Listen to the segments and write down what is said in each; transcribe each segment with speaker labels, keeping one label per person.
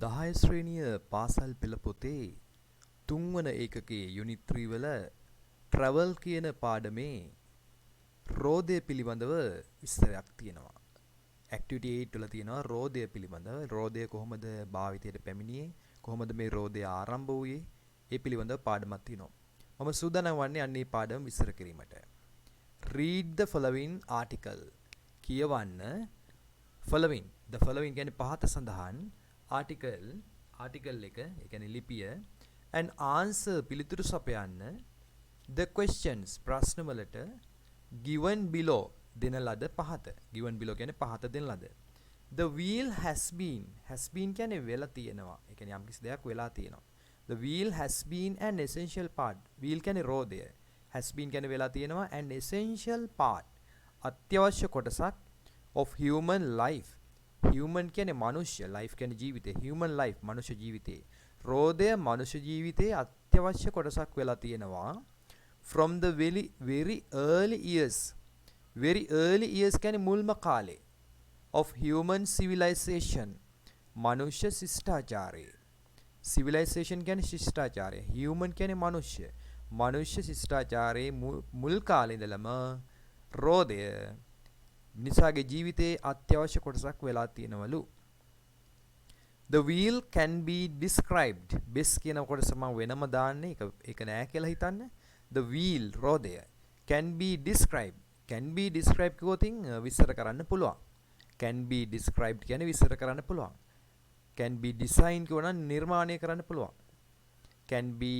Speaker 1: 10 ශ්‍රේණිය පාසල් පෙළ පොතේ 3 වන ඒකකයේ යුනිට් 3 වල travel කියන පාඩමේ රෝදය පිළිබඳව විස්තරයක් තියෙනවා. activity 8 වල තියෙනවා රෝදය පිළිබඳව. රෝදය කොහොමද භාවිතයට පැමිණියේ? කොහොමද මේ රෝදය ආරම්භ වූයේ? ඒ පිළිබඳව පාඩමක් තියෙනවා. මම සූදානම් වන්නේ අන්නේ පාඩම විස්තර කිරීමට. Read the following article. කියවන්න following. The following කියන්නේ පහත සඳහන් article එක, ඒ කියන්නේ ලිපිය, and answer පිළිතුරු සපයන්න the questions ප්‍රශ්න වලට given below දෙන ලද පහත. given below කියන්නේ පහත දෙන ලද. The wheel has been කියන්නේ වෙලා තියෙනවා. ඒ කියන්නේ යම්කිසි දෙයක් වෙලා තියෙනවා. The wheel has been an essential part. wheel කියන්නේ රෝදය. has been කියන්නේ වෙලා තියෙනවා. an essential part අත්‍යවශ්‍ය කොටසක් of human life. human කියන්නේ මනුෂ්‍ය, life කියන්නේ ජීවිතය. human life මනුෂ්‍ය ජීවිතේ. රෝදය මනුෂ්‍ය ජීවිතේ අත්‍යවශ්‍ය කොටසක් වෙලා තියෙනවා. from the very early years. very early years කියන්නේ මුල්ම කාලේ of human civilization. මනුෂ්‍ය ශිෂ්ටාචාරය. civilization කියන්නේ ශිෂ්ටාචාරය. human කියන්නේ මනුෂ්‍ය. මනුෂ්‍ය ශිෂ්ටාචාරයේ මුල් කාලේ ඉඳලම රෝදය මිනිසාගේ ජීවිතයේ අත්‍යවශ්‍ය කොටසක් වෙලා තියෙනවලු. The wheel can be described. best කියන කොටස මම වෙනම දාන්නේ. ඒක නෑ කියලා හිතන්න. The wheel රෝදය can be described. can be described කියොතින් විස්තර කරන්න පුළුවන්. can be described කියන්නේ විස්තර කරන්න පුළුවන්. can be designed කියවනම් නිර්මාණය කරන්න පුළුවන්. can be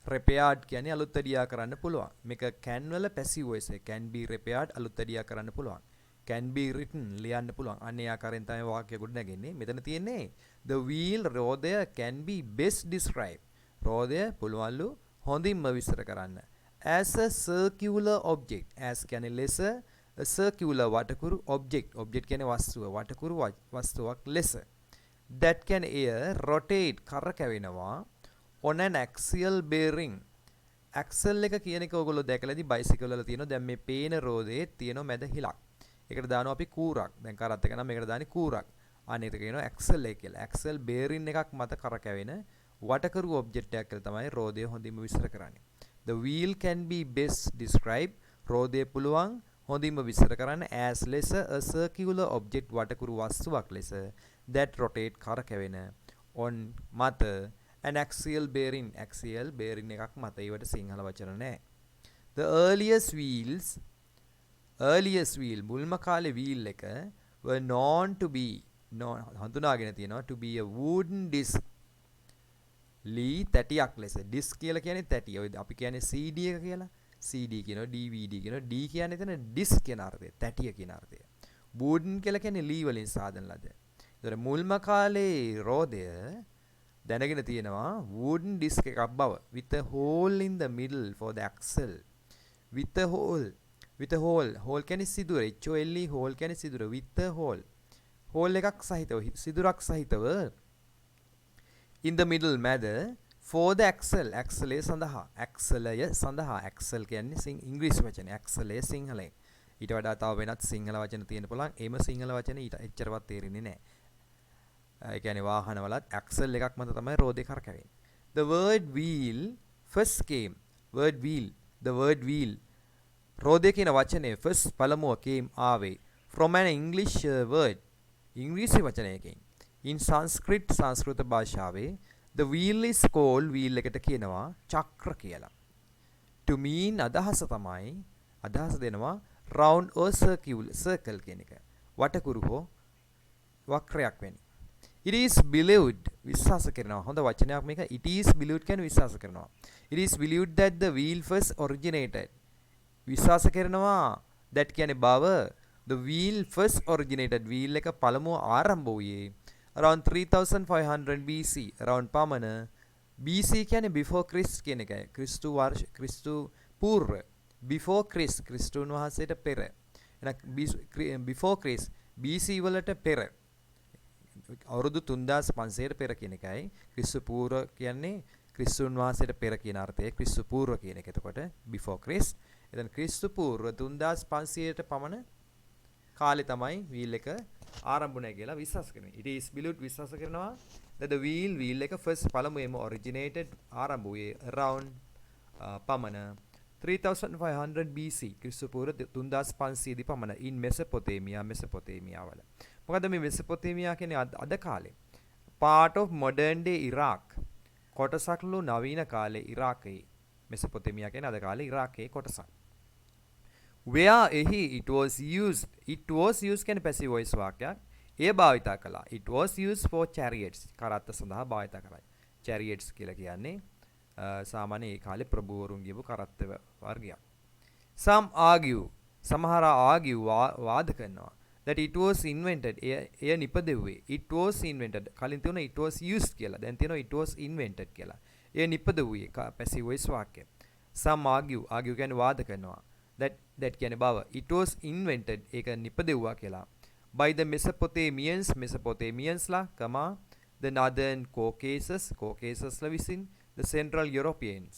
Speaker 1: repaired කියන්නේ අලුත් අඩියා කරන්න පුළුවන්. මේක can වල passive voice එක. can be repaired අලුත් අඩියා කරන්න පුළුවන්. can be written ලියන්න පුළුවන්. අන්නේ ආකාරයෙන් තමයි වාක්‍ය ගොඩ නැගෙන්නේ. මෙතන තියෙන්නේ the wheel රෝදය can be best described. රෝදය පුළුවන්ලු හොඳින්ම විස්තර කරන්න. as a circular object. as කියන්නේ ලෙස, a circular වටකුරු object. object කියන්නේ වස්තුව. වටකුරු වස්තුවක් ලෙස. that can air rotate කරකැවෙනවා on an axial bearing. axle එක කියන එක ඔයගොල්ලෝ දැකලා ඉදි බයිසිකල් වල තියෙනවා. දැන් මේ පේන රෝදේ තියෙන මැද හිලක්. ඒකට දානවා අපි කූරක්. දැන් කරත් එක නම් මේකට දාන්නේ කූරක්. අනේ ඒක කියනවා axle එක කියලා. axle bearing එකක් මත කරකැවෙන වටකරු ඔබ්ජෙක්ට් එකක් කියලා තමයි රෝදය හොඳින්ම විස්තර කරන්නේ. The wheel can be best described. රෝදය පුළුවන් හොඳින්ම විස්තර කරන්න as ලෙස a circular object වටකුරු වස්තුවක් ලෙස that rotate කරකැවෙන on මත an axial bearing. axial bearing එකක් මත. ඒවට සිංහල වචන නැහැ. The earliest wheel මුල්ම කාලේ wheel එක were known to be හඳුනාගෙන තියෙනවා to be a wooden disc. ලී තැටියක් ලෙස. disc කියලා කියන්නේ තැටිය. ඔය අපි කියන්නේ CD එක කියලා. CD කියනවා DVD කියනවා. D කියන්නේ එතන disc කියන අර්ථය. තැටිය කියන අර්ථය. wooden කියලා කියන්නේ ලී වලින් සාදන ලද. ඒතර මුල්ම කාලේ රෝදය දැනගෙන තියෙනවා wooden disc එකක් බව. with a hole in the middle for the axle. with a hole hole කියන්නේ සිදුර. HOLE hole කියන්නේ සිදුර. with a hole එකක් සහිතව, සිදුරක් සහිතව in the middle මැද for the axle. axle සඳහා. axle කියන්නේ ඉංග්‍රීසි වචනේ. axle සිංහලෙන්. ඊට වඩා තව වෙනත් සිංහල වචන තියෙන්න පුළුවන්. එම සිංහල වචන ඊට එච්චරවත් තේරෙන්නේ නැහැ. ඒ කියන්නේ වාහන වලත් ඇක්සල් එකක් මත තමයි රෝදේ කරකැවෙන්නේ. The word wheel first came. the word wheel රෝදේ කියන වචනේ first පළමුව came ආවේ from an English word. ඉංග්‍රීසි වචනයකින්. in සංස්කෘත භාෂාවේ the wheel is called wheel එකට කියනවා චක්‍ර කියලා. to mean අදහස දෙනවා round or circle කියන එක. වටකුරු හෝ වක්‍රයක් වෙන්නේ. It is believed විශ්වාස කරනවා. හොඳ වචනයක් මේක. It is believed කියන්නේ විශ්වාස කරනවා. It is believed that the wheel first originated. විශ්වාස කරනවා that කියන්නේ බව. The wheel first originated. wheel එක පළමුව ආරම්භ වූයේ around 3500 BC. around පමණ. BC කියන්නේ before Christ කියන එකයි. ක්‍රිස්තු පූර්ව. before Christ ක්‍රිස්තුන් වහන්සේට පෙර. එහෙනම් before Christ BC වලට පෙර. අවුරුදු 3500ට පෙර කියන එකයි. ක්‍රිස්තු පූර්ව කියන්නේ ක්‍රිස්තුන් වහන්සේට පෙර කියන අර්ථය. ක්‍රිස්තු පූර්ව කියන එක. එතකොට before Christ. එතන ක්‍රිස්තු පූර්ව 3500ට පමණ කාලේ තමයි wheel එක ආරම්භුනේ කියලා විශ්වාස කරනවා. it is believed විශ්වාස කරනවා that the wheel එක first පළමුවෙන්ම originated ආරම්භ වූයේ around පමණ 3500 BC ක්‍රිස්තු පූර්ව 3500 දී පමණ in මෙසපොතේමියා වල. මොකද මේ මෙසපොතේමියා කියන්නේ අද කාලේ part of modern day Iraq කොටසක්ලු නවීන කාලේ ඉරාකයේ මෙසපොතේමියා කියන්නේ අද කාලේ ඉරාකයේ කොටසක්. where එහි it was used කියන්නේ passive voice වාක්‍යයක්. ඒ භාවිතා කළා. it was used for chariots කරත්ත සඳහා භාවිතා කරයි. chariots කියලා කියන්නේ සාමාන්‍ය ඒ කාලේ ප්‍රභූවරුන් ගියපු කරත්ත වර්ගයක්. some argue සමහර argue වාද කරනවා that it was invented එය නිපදෙව්වේ it was invented කලින් තියුණා it was used කියලා දැන් තියෙනවා it was invented කියලා. එය නිපදෙව්වේ passive voice වාක්‍ය. some argue කියන්නේ වාද කරනවා that කියන්නේ බව it was invented ඒක නිපදෙව්වා කියලා by the Mesopotamians ලා කමා the northern Caucasus ලා විසින් the central Europeans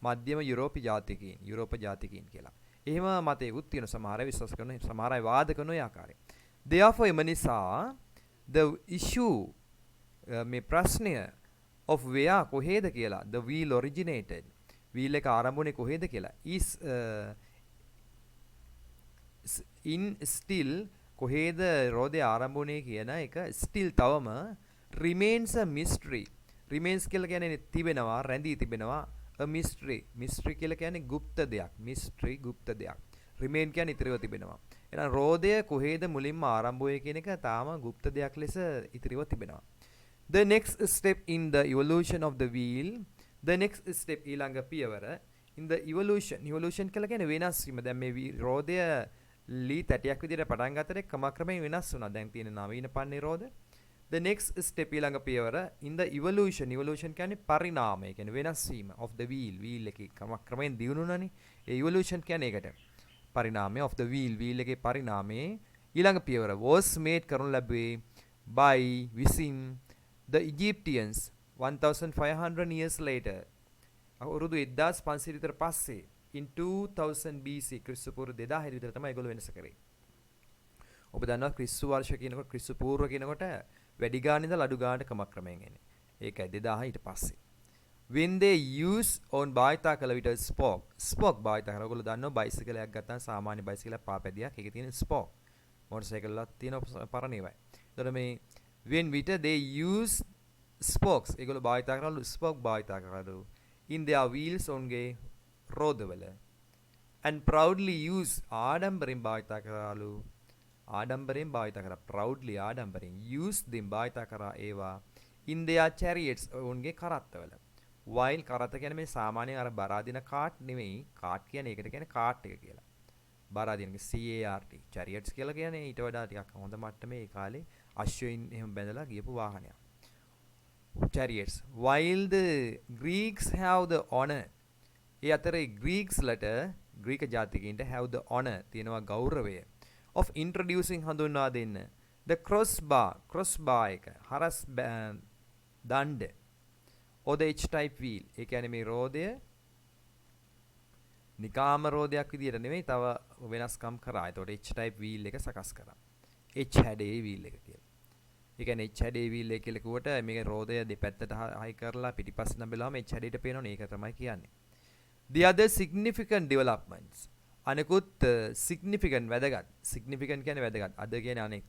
Speaker 1: මධ්‍යම යුරෝප ජාතිකයින් කියලා. එහෙම මතයකුත් තියෙන සමහර අය විශ්වාස කරන සමහර අය වාද කරන ඒ ආකාරය. therefore එම නිසා the issue මේ ප්‍රශ්නය of where කොහෙද කියලා the wheel originated wheel එක ආරම්භුනේ කොහෙද කියලා is in still කොහෙද රෝදේ ආරම්භුනේ කියන එක still තවම remains a mystery. remains කියලා කියන්නේ තිබෙනවා රැඳී තිබෙනවා a mystery කියලා කියන්නේ গুপ্ত දෙයක්. mystery গুপ্ত දෙයක්. remain කියන්නේ ඉතිරිව තිබෙනවා. එහෙනම් රෝදය කොහෙද මුලින්ම ආරම්භ වුයේ කියන එක තාම গুপ্ত දෙයක් ලෙස ඉතිරිව තිබෙනවා. the next step in the evolution of the wheel the next step ඊළඟ පියවර in the evolution කියලා කියන්නේ වෙනස් වීම. දැන් මේ රෝදය ලී තැටියක් විදිහට පටන් ගත්තට ක්‍රමක්‍රමයෙන් වෙනස් වුණා. දැන් තියෙන නවීන පන්නේ රෝද. the next step ඊළඟ පියවර in the evolution කියන්නේ පරිණාමය කියන්නේ වෙනස් වීම of the wheel එකේ ක්‍රමක්‍රමයෙන් දියුණුවනනේ. ඒ evolution කියන්නේ ඒකට. පරිණාමය of the wheel එකේ පරිණාමයේ ඊළඟ පියවර was made කරනු ලැබුවේ by විසින් the Egyptians 1500 years later අවුරුදු 1500 විතර පස්සේ in 2000 BC ක්‍රිස්තු පූර්ව 2000 විතර තමයි ඒගොල්ලෝ වෙනස කරේ. ඔබ දන්නවා ක්‍රිස්තු වර්ෂ කියනකොට ක්‍රිස්තු පූර්ව කියනකොට වැඩි ගාන ඉඳලා අඩු ගානට ක්‍රමක්‍රමයෙන් එන්නේ. ඒකයි 2000 ඊට පස්සේ. when they use on භාවිතා කළ විට spoke භාවිතා කරලා ඔයගොල්ලෝ දන්නවා බයිසිකලයක් ගත්තාම සාමාන්‍ය බයිසිකලයක් පාපැදියක් ඒකේ තියෙන spoke. මොටර් සයිකල් වල තියෙන පරණ ඒවායි. එතකොට මේ when විට they use spokes ඒගොල්ලෝ භාවිතා කරලා spoke භාවිතා කරලා in their wheels onගේ රෝදවල and proudly use ආඩම්බරෙන් භාවිතා කරාලු proudly ආඩම්බරෙන් use them භාවිතා කරා ඒවා in their chariots ඔවුන්ගේ කරත්තවල. while කරත්ත කියන්නේ මේ සාමාන්‍ය අර බරාදින කාට් නෙමෙයි. කාට් කියන්නේ ඒකට කියන්නේ කාට් එක කියලා. බරාදිනගේ CART chariots කියලා කියන්නේ ඊට වඩා ටිකක් හොඳ මට්ටමේ ඒ කාලේ අශ්වයින් එහෙම බැඳලා ගියපු වාහනයක්. chariots while the Greeks have the honor ඒ අතරේ ග්‍රීක්ස්ලට ග්‍රීක ජාතිකයින්ට have the honor තියෙනවා ගෞරවය of introducing හඳුන්වා දෙන්න the crossbar එක හරස් දණ්ඩ or the H type wheel ඒ කියන්නේ මේ රෝදය නිකාම රෝදයක් විදියට නෙමෙයි තව වෙනස්කම් කරා. ඒතකොට H type wheel එක සකස් කරා. H හැඩේ wheel එක කියලා. ඒ කියන්නේ H හැඩේ wheel එක කියලා කිව්වට මේක රෝදය දෙපැත්තට හයි කරලා පිටිපස්සෙන් බැලුවම H හැඩේට පේනවනේ. ඒක තමයි කියන්නේ. The other significant developments අනෙකුත් significant කියන්නේ වැදගත් අද කියන්නේ අනෙක්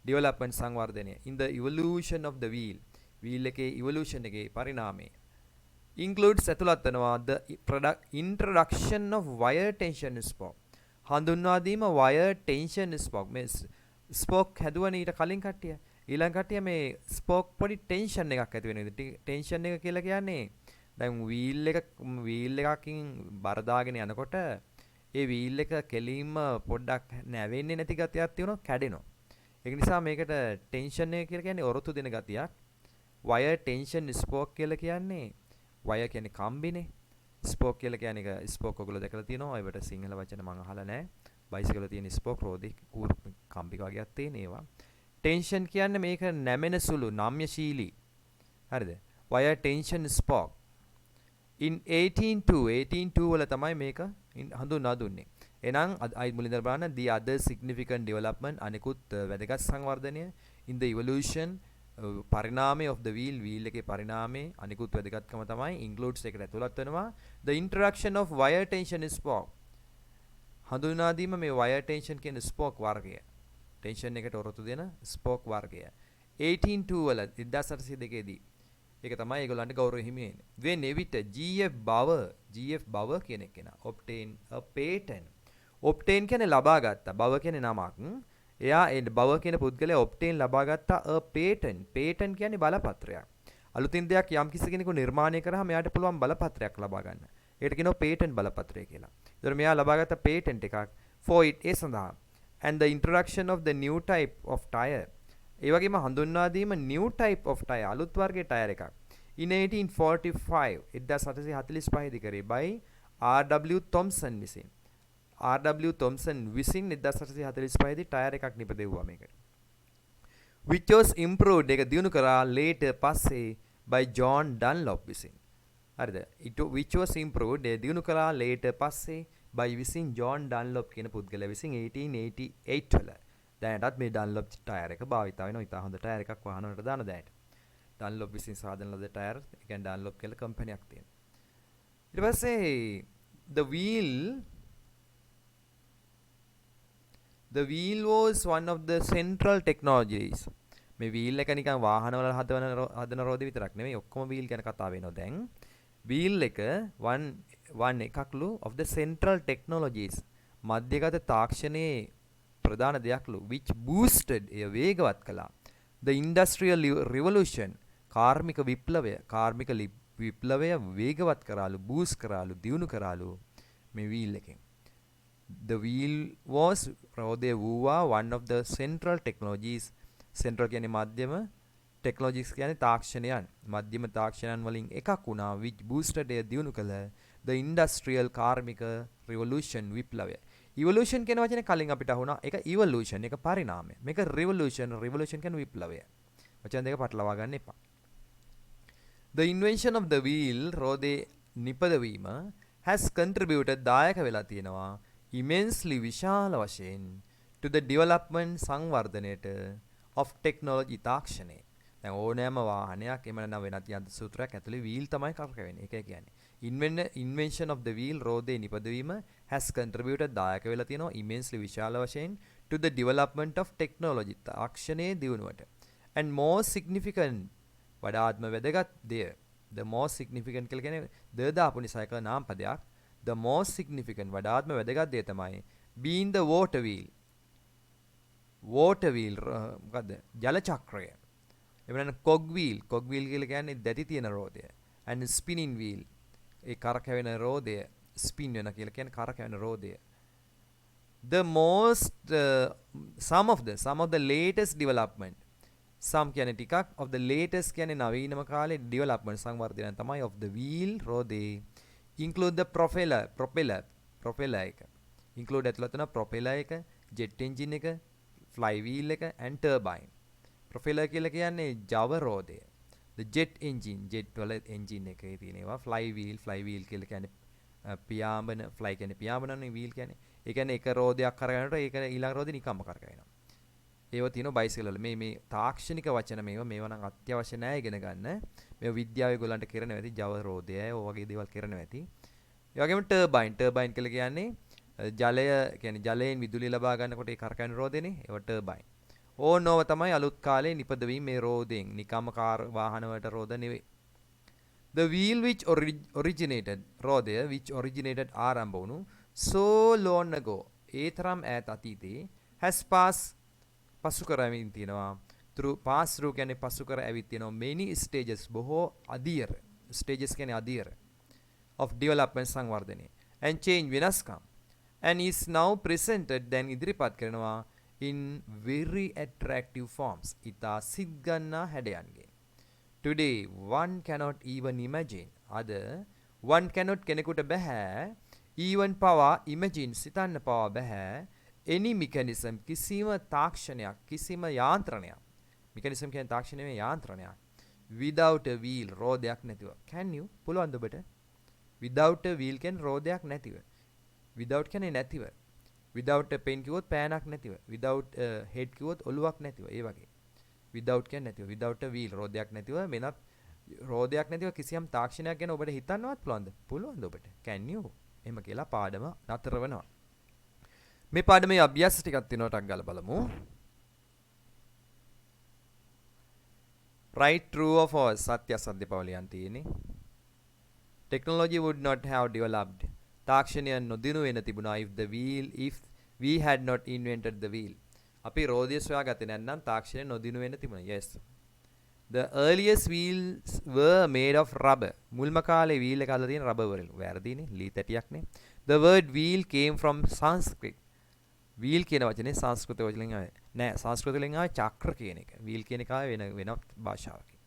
Speaker 1: development සංවර්ධනය in the evolution of the wheel එකේ evolution එකේ පරිණාමය includes ඇතුළත් වෙනවා the introduction of wire tension spoke හඳුන්වා දීම wire tension spoke මේ spoke හැදුවනේ ඊට කලින් කට්ටිය ඊළඟ කට්ටිය මේ spoke පොඩි tension එකක් ඇති වෙන විදිහට tension එක කියලා කියන්නේ දැන් wheel එකකින් බර දාගෙන යනකොට ඒ wheel එක කෙලින්ම පොඩ්ඩක් නැවෙන්නේ නැති ගතියක් තියෙනවා කැඩෙනවා. ඒක නිසා මේකට tension එක කියලා කියන්නේ ඔරොත්තු දෙන ගතියක්. wire tension spoke කියලා කියන්නේ wire කියන්නේ කම්බිනේ. spoke කියලා කියන්නේ එක spoke ඔයගොල්ලෝ දැකලා තියෙනවා. ඒවට සිංහල වචන මම අහලා නැහැ. බයිසිකල් වල තියෙන spoke රෝදේ කම්බි වගේක් තියෙන ඒවා. tension කියන්නේ මේක නැමෙන සුළු නම්‍යශීලී. හරිද? wire tension spoke in 1802 වල තමයි මේක හඳුන්වා දුන්නේ. එහෙනම් අයි මුලින්ද බලන්න the other significant development අනිකුත් වැදගත් සංවර්ධනය in the evolution පරිණාමය of the wheel එකේ පරිණාමයේ අනිකුත් වැදගත්කම තමයි includes එකට ඇතුළත් වෙනවා the introduction of wire tension spoke හඳුන්වා දීම මේ wire tension කියන spoke වර්ගය tension එකට ඔරොත්තු දෙන spoke වර්ගය 1802 වල 1802 දී ඒක තමයි ඒගොල්ලන්ට ගෞරව හිමි වෙන්නේ. when එවිට GF Bauer කියන කෙනා obtain a patent. obtain කියන්නේ ලබා ගත්තා. Bauer කියන්නේ නමක්. එයා ඒ Bauer කියන පුද්ගලයා obtain ලබා ගත්තා a patent. patent කියන්නේ බලපත්‍රයක්. අලුතින් දෙයක් යම් කිසි කෙනෙකු නිර්මාණය කරාම එයාට පුළුවන් බලපත්‍රයක් ලබා ගන්න. ඒකට කියනවා patent බලපත්‍රය කියලා. ඒතර මෙයා ලබා ගත්ත patent එකක් for it ඒ සඳහා and the introduction of the new type of tire ඒ වගේම හඳුන්වා දීම new type of tire අලුත් වර්ගයේ ටයර් එකක් in 1845 1845 දී කරේ by R.W. Thompson විසින් R.W. Thompson විසින් 1845 දී ටයර් එකක් නිපදෙව්වා මේකට which was improved එක දිනු කරා later පස්සේ by John Dunlop විසින් හරිද which was improved ඒ දිනු කරා later පස්සේ by විසින් John Dunlop කියන පුද්ගලයා විසින් 1888 වල දැනටත් මේ Dunlop ටයර් එක භාවිත වෙනවා. ඉතා හොඳ ටයර් එකක් වාහනවලට දාන දැනට. Dunlop විසින් සාදන ලද ටයර්, ඒ කියන්නේ Dunlop කියලා කම්පැනියක් තියෙනවා. ඊට පස්සේ the wheel was one of the central technologies. මේ wheel එක නිකන් වාහනවල හදන රෝදේ විතරක් නෙමෙයි ඔක්කොම wheel ගැන කතා වෙනවා දැන්. wheel එක one එකක්ලු of the central technologies. මධ්‍යගත තාක්ෂණයේ ප්‍රධාන දෙයක්ලු which boosted එය වේගවත් කළා the industrial revolution කාර්මික විප්ලවය වේගවත් කරාලු boost කරාලු දියුණු කරාලු මේ wheel එකෙන් the wheel was රෝදේ වූවා one of the central technologies central කියන්නේ මධ්‍යම technologies කියන්නේ තාක්ෂණයන් මධ්‍යම තාක්ෂණයන් වලින් එකක් වුණා which boosted එය දියුණු කළ the industrial කාර්මික revolution විප්ලවය evolution කියන වචනේ කලින් අපිට අහුණා ඒක evolution එක පරිණාමය මේක revolution කියන්නේ විප්ලවය වචන දෙක පටලවා ගන්න එපා the invention of the wheel රෝදේ නිපදවීම has contributed දායක වෙලා තියෙනවා immensely විශාල වශයෙන් to the development සංවර්ධනයට of technology තාක්ෂණය දැන් ඕනෑම වාහනයක් එමෙ නැත්නම් වෙනත් යන්ත්‍ර සූත්‍රයක් ඇතුලේ wheel තමයි කරකවෙන්නේ ඒකයි කියන්නේ invention of the wheel රෝදේ නිපදවීම has contributed දායක වෙලා තියෙනවා immensely විශාල වශයෙන් to the development of technology තාක්ෂණයේ දියුණුවට and more significant වඩාත්ම වැදගත් දෙය the most significant කියලා කියන්නේ ද දාපු නිසා එක නාම පදයක් the most significant වඩාත්ම වැදගත් දෙය තමයි being the water wheel මොකද්ද ජල චක්‍රය එවනම් cog wheel කියලා කියන්නේ දැටි තියෙන රෝදය and spinning wheel ඒ කරකැවෙන රෝදය ස්පින් වෙන කියලා කියන්නේ කරකැවෙන රෝදය the most some of the latest development some කියන්නේ ටිකක් of the latest කියන්නේ නවීනම කාලේ development සංවර්ධනය තමයි of the wheel රෝදේ include the propeller එක include ඇතුළත් වෙන propeller එක jet engine එක fly wheel එක and turbine propeller කියලා කියන්නේ ජව රෝදය the jet වල engine එකේ තියෙනවා fly wheel කියලා කියන්නේ පියාඹන fly කියන්නේ පියාඹනනේ wheel කියන්නේ ඒ කියන්නේ එක රෝදයක් කරගෙනනකොට ඒක ඊළඟ රෝදේ නිකම්ම කරගෙනවා ඒව තියෙනවා බයිසිකල් වල මේ තාක්ෂණික වචන මේවා නම් අත්‍යවශ්‍ය නැහැ ඉගෙන ගන්න මේ විද්‍යාවේ ගොල්ලන්ට කරනවා ඇති ජව රෝදය ඔය වගේ දේවල් කරනවා ඇති ඒ වගේම ටර්බයින් කියලා කියන්නේ ජලය කියන්නේ ජලයෙන් විදුලිය ලබා ගන්නකොට ඒ කරකැවෙන රෝදේනේ ඒව ටර්බයින් ඕනෝව තමයි අලුත් කාලේ නිපදවීම මේ රෝදෙන් නිකම්ම කාර් වාහන වලට රෝද නෙවෙයි the wheel which originated ආරම්භ වුණු so long ago ඒ තරම් ඈත අතීතේ has පසු කරමින් තියෙනවා pass through කියන්නේ පසු කර ඇවිත් තියෙනවා many stages බොහෝ අධීර stages කියන්නේ අධීර of development සංවර්ධනය and change වෙනස්කම් and is now presented then ඉදිරිපත් කරනවා in very attractive forms ඉතා සිත්ගන්නා හැඩයන්ගෙන් today one cannot even imagine one cannot කෙනෙකුට බෑ even power imagine සිතන්න පවා බෑ any mechanism කිසිම තාක්ෂණයක් කිසිම යාන්ත්‍රණයක් mechanism කියන්නේ තාක්ෂණයේ යාන්ත්‍රණයක් without a wheel රෝදයක් නැතිව can you පුළුවන්ද ඔබට without a wheel කියන්නේ රෝදයක් නැතිව without කියන්නේ නැතිව without a pen කිව්වොත් පෑනක් නැතිව. without a head කිව්වොත් ඔළුවක් නැතිව. ඒ වගේ. without කියන්නේ නැතිව. without a wheel රෝදයක් නැතිව වෙනත් රෝදයක් නැතිව කිසියම් තාක්ෂණයක් ගැන ඔබට හිතන්නවත් පුළුවන්ද? පුළුවන්ද ඔබට? can you? එහෙම කියලා පාඩම නතර වෙනවා. මේ පාඩමේ අභ්‍යාස ටිකක් තියෙනවා ටක් ගාලා බලමු. Write true or false සත්‍ය අසත්‍ය පවලියන් තියෙන්නේ. Technology would not have developed. තාක්ෂණය නොදිනු වෙන තිබුණා if we had not invented the wheel. අපි රෝදය සොයාගත්තේ නැත්නම් තාක්ෂණය නොදිනු වෙන තිබුණා. Yes. The earliest wheels were made of rubber. මුල්ම කාලේ wheel එක අල්ලලා තියෙන rubber වලින්. වැරදිනේ. ලී තැටියක්නේ. The word wheel came from Sanskrit. wheel කියන වචනේ සංස්කෘත වලින් ආවේ. නෑ සංස්කෘත වලින් ආවේ චක්‍ර කියන එක. wheel කියන එක ආවේ වෙනත් භාෂාවකින්.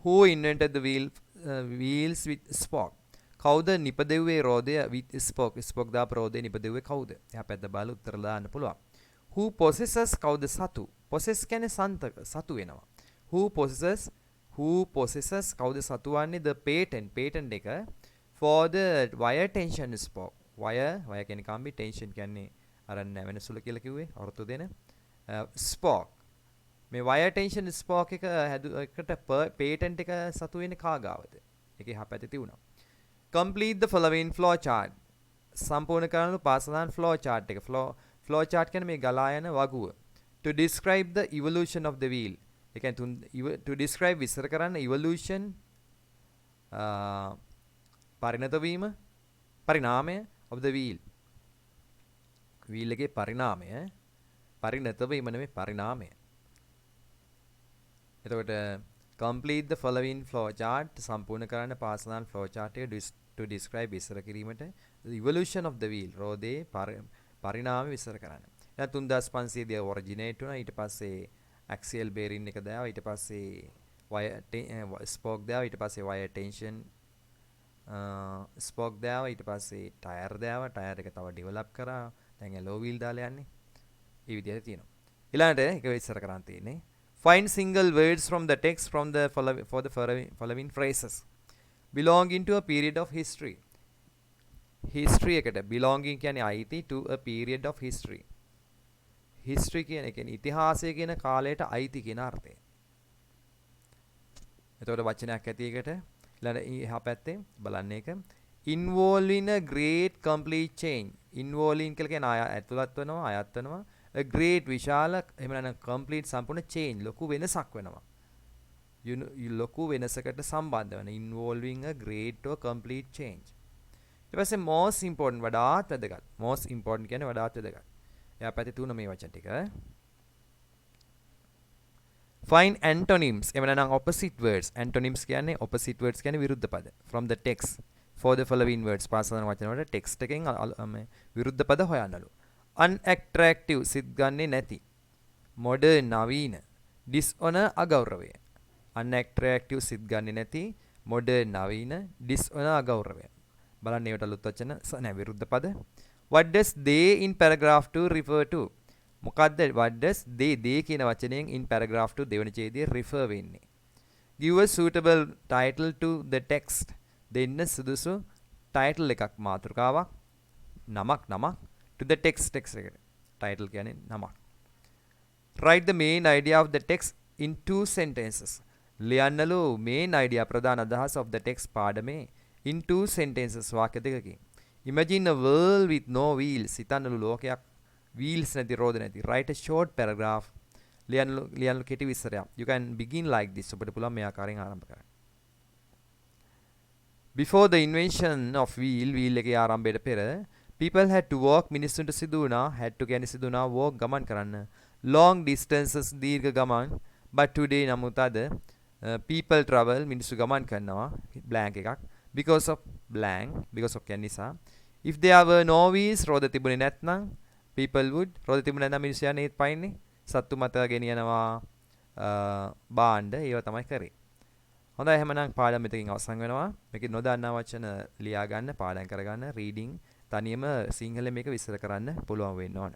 Speaker 1: Who invented the wheels with spoke? කවුද නිපදෙව්වේ රෝදය with spoke? spoke දාපු රෝදේ නිපදෙව්වේ කවුද? එහා පැත්ත බලලා උත්තර දාන්න පුළුවන්. Who possesses කවුද සතු? possess කියන්නේ සතු වෙනවා. Who possesses කවුද සතු වන්නේ the patent එක for the wire tension spoke. wire කියන්නේ කම්බි, tension කියන්නේ අර නැවෙන සුල කියලා කිව්වේ අර්ථ දෙන spoke. මේ wire tension spoke එක එකට patent එක සතු වෙන්නේ කාගාවද? ඒකේ එහා පැත්තේ තියුණා. Complete the following flow chart. සම්පූර්ණ කරනු පාසලන් flow chart එක. flow chart කියන්නේ මේ ගලා යන වගුව. To describe the evolution of the wheel. ඒ කියන්නේ to describe විස්තර කරන්න evolution පරිණත වීම පරිණාමය of the wheel. wheel එකේ පරිණාමය පරිණත වීම නෙමෙයි පරිණාමය. එතකොට complete the following flow chart සම්පූර්ණ කරන්න පාසලන් flow chart එක to describe විස්තර කිරීමට the evolution of the wheel රෝදේ පරිණාමය විස්තර කරන්න. දැන් 3500 දී originate වුණා. ඊට පස්සේ axial bearing එක දාවා. ඊට පස්සේ wire spoke දාවා. ඊට පස්සේ wire tension spoke දාවා. ඊට පස්සේ tire දාවා. tire එක තව develop කරා. දැන් alloy wheel දාලා යන්නේ. මේ විදිහට තියෙනවා. ඊළඟට එක විස්තර කරන්න තියෙන්නේ. Find single words from the text for the following phrases. Belonging to a period of history. History එකට belonging කියන්නේ අයිති to a period of history. history කියන්නේ ඉතිහාසය කියන කාලයට අයිති කියන අර්ථය. එතකොට වචනයක් ඇති එකට ඊළඟ එහා පැත්තේ බලන්න එක involving a great complete change. involving කියලා කියන ඇතුළත් වෙනවා අයත් වෙනවා. a great විශාල එහෙම නැත්නම් complete සම්පූර්ණ change ලොකු වෙනසක් වෙනවා. ලොකු වෙනසකට සම්බන්ධ වෙන involving a great or complete change. ඊට පස්සේ most important වඩාත් වැදගත්. most important කියන්නේ වඩාත් වැදගත්. එයා පැත්තේ තුන මේ වචන ටික. Find antonyms. එහෙම නැත්නම් opposite words. Antonyms කියන්නේ opposite words කියන්නේ විරුද්ධ පද. From the text for the following words. පාසලන වචන වලට text එකෙන් විරුද්ධ පද හොයන්නලු. Unattractive සිත් ගන්නේ නැති. Modern නවීන. Dishonor අගෞරවය. Unattractive සිත් ගන්නේ නැති. Modern නවීන. Dishonor අගෞරවය. බලන්න ඒවට අලුත් වචන නැහැ විරුද්ධ පද. What does they in paragraph 2 refer to? මොකද්ද what does they කියන වචනයෙන් in paragraph 2 දෙවෙනි ඡේදයේ refer වෙන්නේ? Give a suitable title to the text. දෙන්න සුදුසු title එකක් මාතෘකාවක් නමක් to the text එකට. title කියන්නේ නමක්. Write the main idea of the text in 2 sentences. ලියන්නලු main idea ප්‍රධාන අදහස of the text පාඩමේ in 2 sentences වාක්‍ය දෙකකින්. Imagine a world with no wheels. හිතන්නලු ලෝකයක් wheels නැති රෝද නැති. Write a short paragraph. ලියන්නලු කෙටි විස්තරයක්. You can begin like this. ඔබට පුළුවන් මේ ආකාරයෙන් ආරම්භ කරන්න. Before the invention of wheel එකේ ආරම්භයට පෙර people had to walk මිනිස්සුන්ට සිදු වුණා had to කියන්නේ සිදු වුණා walk ගමන් කරන්න long distances දීර්ඝ ගමන් but today නමුත් අද people travel මිනිස්සු ගමන් කරනවා blank එකක් because of කියන්නේ නිසා if there were no wheels රෝද තිබුණේ නැත්නම් people would රෝද තිබුණේ නැත්නම් මිනිස්සු යන්නේ පයින්නේ සත්තු මත ගෙනියනවා බාණ්ඩ ඒව තමයි කරේ. හොඳයි එහෙනම් පාඩම මෙතකින් අවසන් වෙනවා. මේකේ නොදන්නා වචන ලියා ගන්න පාඩම් කරගන්න රීඩින් තනියම සිංහලෙන් මේක විස්තර කරන්න පුළුවන් වෙන්න ඕන.